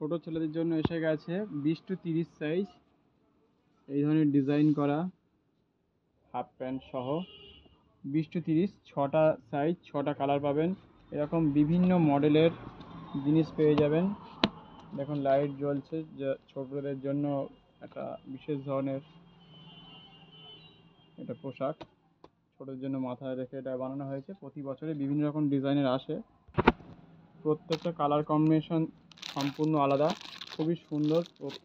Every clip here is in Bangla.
ছোট ছেলেদের জন্য এসে গেছে 20 to 30 সাইজ এই ধরনের ডিজাইন করা হাফ প্যান্ট সহ 20 to 30 ছটা সাইজ, ছটা কালার পাবেন। এরকম বিভিন্ন মডেলের জিনিস পেয়ে যাবেন। দেখুন লাইট জ্বলছে, যা ছোটদের জন্য একটা বিশেষ ধরনের এটা পোশাক, ছোটদের জন্য মাথায় রেখে এটা বানানো হয়েছে। প্রতি বছরে বিভিন্ন রকম ডিজাইনের আসে, প্রত্যেকটা কালার কম্বিনেশন সম্পূর্ণ আলাদা, খুবই সুন্দর।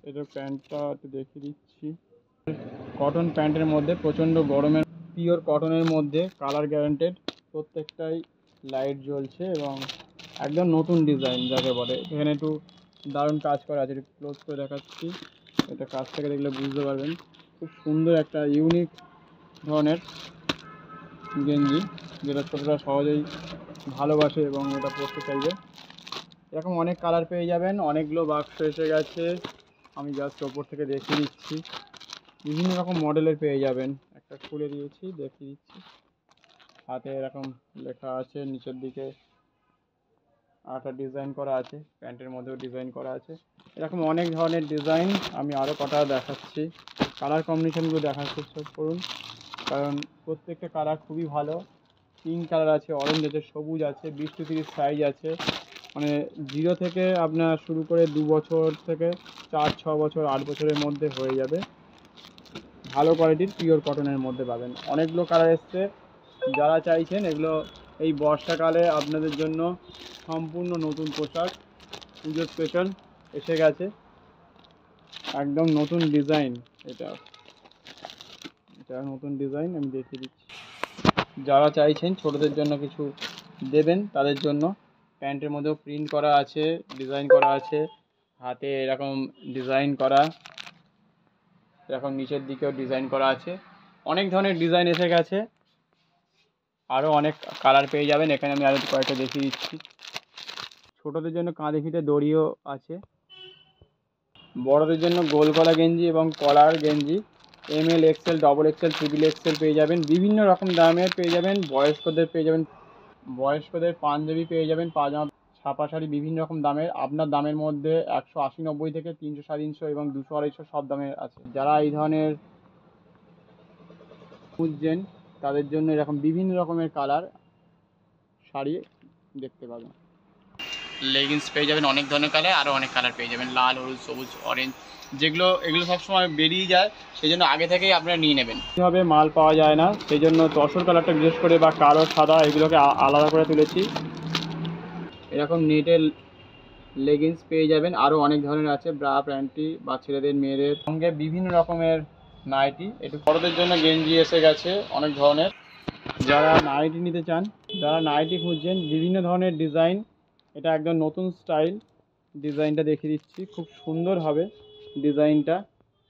এটার প্যান্টটা একটু দেখিয়ে দিচ্ছি। কটন প্যান্টের মধ্যে প্রচণ্ড গরমের পিওর কটনের মধ্যে কালার গ্যারান্টেড, প্রত্যেকটাই লাইট জ্বলছে এবং একদম নতুন ডিজাইন যাকে বলে। এখানে একটু দারুণ কাজ করা আছে, একটু ক্লোজ করে দেখাচ্ছি, এটা কাছ থেকে দেখলে বুঝতে পারবেন। খুব সুন্দর একটা ইউনিক ধরনের গেঞ্জি, যেটা ছোটরা সহজেই ভালোবাসে এবং এটা পরতে চাইবে। এরকম অনেক কালার পেয়ে যাবেন, অনেকগুলো বাক্স এসে গেছে, আমি জাস্ট ওপর থেকে দেখিয়ে দিচ্ছি। বিভিন্ন রকম মডেলের পেয়ে যাবেন, একটা খুলে দিয়েছি দেখিয়ে দিচ্ছি। হাতে এরকম লেখা আছে, নিচের দিকে আটা ডিজাইন করা আছে, প্যান্টের মধ্যেও ডিজাইন করা আছে। এরকম অনেক ধরনের ডিজাইন আমি আরও কটা দেখাচ্ছি। কালার কম্বিনেশনগুলো দেখার চেষ্টা করুন, কারণ প্রত্যেকটা কালার খুবই ভালো। পিঙ্ক কালার আছে, অরেঞ্জ আছে, সবুজ আছে, 20 to 30 সাইজ আছে। মানে 0 থেকে আপনার শুরু করে 2 বছর থেকে 4-6 বছর 8 বছরের মধ্যে হয়ে যাবে। ভালো কোয়ালিটির পিওর কটনের মধ্যে পাবেন। অনেকগুলো কালার এসছে, যারা চাইছেন এগুলো এই বর্ষাকালে আপনাদের জন্য সম্পূর্ণ নতুন পোশাক, পুজো স্পেশাল এসে গেছে, একদম নতুন ডিজাইন। এটা নতুন ডিজাইন আমি দেখিয়ে দিচ্ছি। যারা চাইছেন ছোটদের জন্য কিছু দেবেন তাদের জন্য প্যান্টের মধ্যেও প্রিন্ট করা আছে, ডিজাইন করা আছে, হাতে এরকম ডিজাইন করা, এরকম নিচের দিকেও ডিজাইন করা আছে। অনেক ধরনের ডিজাইন এসে গেছে, আরও অনেক কালার পেয়ে যাবেন। এখানে আমি আরও কয়েকটা দেখিয়ে দিচ্ছি। ছোটদের জন্য কাঁধে ফিতে দড়িও আছে, বড়দের জন্য গোল গলা গেঞ্জি এবং কলার গেঞ্জি ML XL XXL XXL পেয়ে যাবেন। বিভিন্ন রকম দামের পেয়ে যাবেন। বয়স্কদের পেয়ে যাবেন, বয়স্কদের পাঞ্জাবি পেয়ে যাবেন, পাজামা, ছাপা শাড়ি বিভিন্ন রকম দামের। আপনার দামের মধ্যে 180-90 থেকে 300-350 এবং 200-250 সব দামের আছে। যারা এই ধরনের খুঁজছেন তাদের জন্য এরকম বিভিন্ন রকমের কালার শাড়ি দেখতে পাবেন। লেগিংস পেয়ে যাবেন অনেক ধরনের কালার, আরও অনেক কালার পেয়ে যাবেন, লাল, হলুদ, সবুজ, অরেঞ্জ, এগুলো সবসময় বেরিয়ে যায়, সেই জন্য আগে থেকেই আপনারা নিয়ে নেবেন। কীভাবে মাল পাওয়া যায় না, সেই জন্য তসর কালারটা বিশেষ করে বা কালো সাদা এগুলোকে আলাদা করে তুলেছি। এরকম নেটের লেগিংস পেয়ে যাবেন, আরও অনেক ধরনের আছে, ব্রা প্যান্টি বা ছেলেদের মেয়েদের সঙ্গে বিভিন্ন রকমের নাইটি। একটু বড়দের জন্য গেঞ্জি এসে গেছে অনেক ধরনের। যারা নাইটি নিতে চান, যারা নাইটি খুঁজছেন বিভিন্ন ধরনের ডিজাইন, এটা একদম নতুন স্টাইল। ডিজাইনটা দেখিয়ে দিচ্ছি, খুব সুন্দর হবে ডিজাইনটা,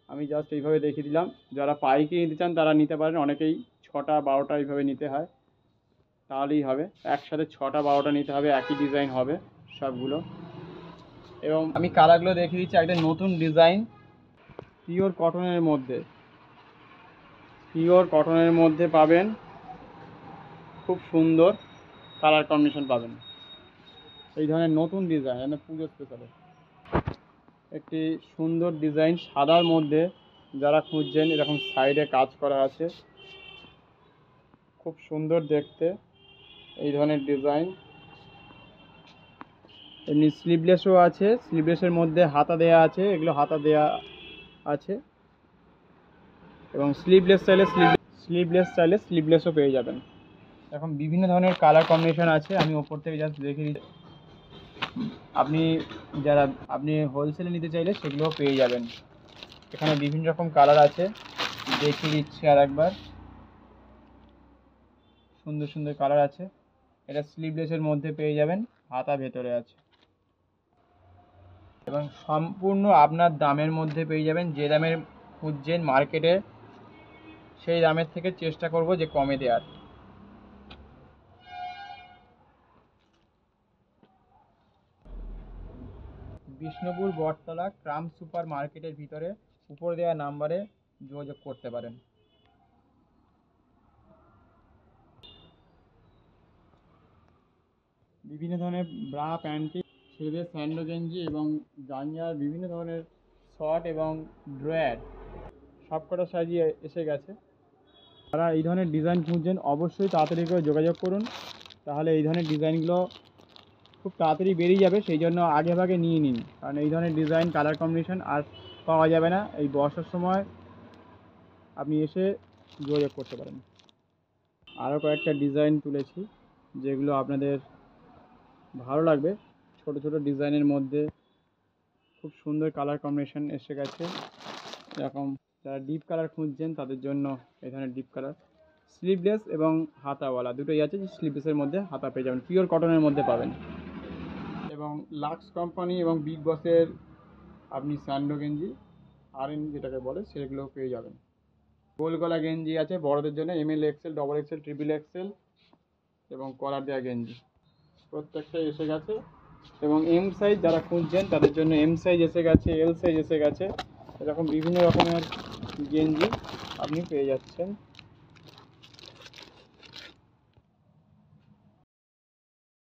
আমি জাস্ট এইভাবে দেখিয়ে দিলাম। যারা পাইকারি নিতে চান তারা নিতে পারেন, অনেকেই 6টা-12টা এইভাবে নিতে হয়, তাহলেই হবে। একসাথে 6টা-12টা নিতে হবে, একই ডিজাইন হবে সবগুলো। এবং আমি কালারগুলো দেখিয়ে দিচ্ছি, একটা নতুন ডিজাইন পিওর কটনের মধ্যে, পিওর কটনের মধ্যে পাবেন, খুব সুন্দর কালার কম্বিনেশন পাবেন। এই ধরনের নতুন ডিজাইন মানে পুজো স্পেশালে একটি সুন্দর ডিজাইন সাদার মধ্যে, যারা খুঁজছেন এরকম সাইডে কাজ করা আছে, খুব সুন্দর দেখতে এই ধরনের ডিজাইন। এমনি স্লিভলেসও আছে, স্লিভলেসের মধ্যে হাতা দেয়া আছে, এগুলো হাতা দেয়া আছে এবং স্লিভলেস চাইলে স্লিভলেসও পেয়ে যাবেন। এখন বিভিন্ন ধরনের কালার কম্বিনেশন আছে, আমি ওপর থেকে জাস্ট দেখিয়ে দিচ্ছি। আপনি হোলসেলে নিতে চাইলে সেগুলোও পেয়ে যাবেন। এখানে বিভিন্ন রকম কালার আছে, দেখিয়ে দিচ্ছি আর একবার। সুন্দর সুন্দর কালার আছে, এটা স্লিভলেসের মধ্যে পেয়ে যাবেন, হাতা ভেতরে আছে এবং সম্পূর্ণ আপনার দামের মধ্যে পেয়ে যাবেন। যে দামের খুঁজছেন মার্কেটে, সেই দামের থেকে চেষ্টা করব যে কমে দেওয়ার। বিষ্ণুপুর বটতলা ক্রাম সুপার মার্কেটের ভিতরে উপর দেওয়া নাম্বারে যোগাযোগ করতে পারেন। বিভিন্ন ধরনের ব্রা প্যান্টি ছেলেদের স্যান্ডো গেঞ্জি এবং জাঙ্গিয়ার বিভিন্ন ধরনের শর্ট এবং ড্রয়ার সবকটা সাইজই এসে গেছে। যারা এই ধরনের ডিজাইন খুঁজছেন অবশ্যই তাড়াতাড়ি করে যোগাযোগ করুন, তাহলে এই ধরনের ডিজাইনগুলো খুব তাড়াতাড়ি বেরিয়ে যাবে। সেই জন্য আগে ভাগে নিয়ে নিন, কারণ এই ধরনের ডিজাইন কালার কম্বিনেশন আর পাওয়া যাবে না। এই বর্ষার সময় আপনি এসে যোগাযোগ করতে পারেন। আরও কয়েকটা ডিজাইন তুলেছি যেগুলো আপনাদের ভালো লাগবে। ছোট ছোট ডিজাইনের মধ্যে খুব সুন্দর কালার কম্বিনেশন এসে গেছে। এরকম যারা ডিপ কালার খুঁজছেন তাদের জন্য এই ধরনের ডিপ কালার স্লিভলেস এবং হাতাওয়ালা দুটোই আছে। স্লিভলেসের মধ্যে হাতা পেয়ে যাবেন, পিওর কটনের মধ্যে পাবেন। এবং লাক্স কোম্পানি এবং বিগ বসের আপনি স্যান্ডো গেঞ্জি আরএন যেটাকে বলে সেগুলো পেয়ে যাবেন। গোল গলা গেঞ্জি আছে বড়দের জন্য, M L XL, double XL, triple XL এবং কলার দেওয়া গেঞ্জি প্রত্যেকটাই এসে গেছে। এবং এম সাইজ যারা খুঁজছেন তাদের জন্য এম সাইজ এসে গেছে, এল সাইজ এসে গেছে। এরকম বিভিন্ন রকমের গেঞ্জি আপনি পেয়ে যাচ্ছেন।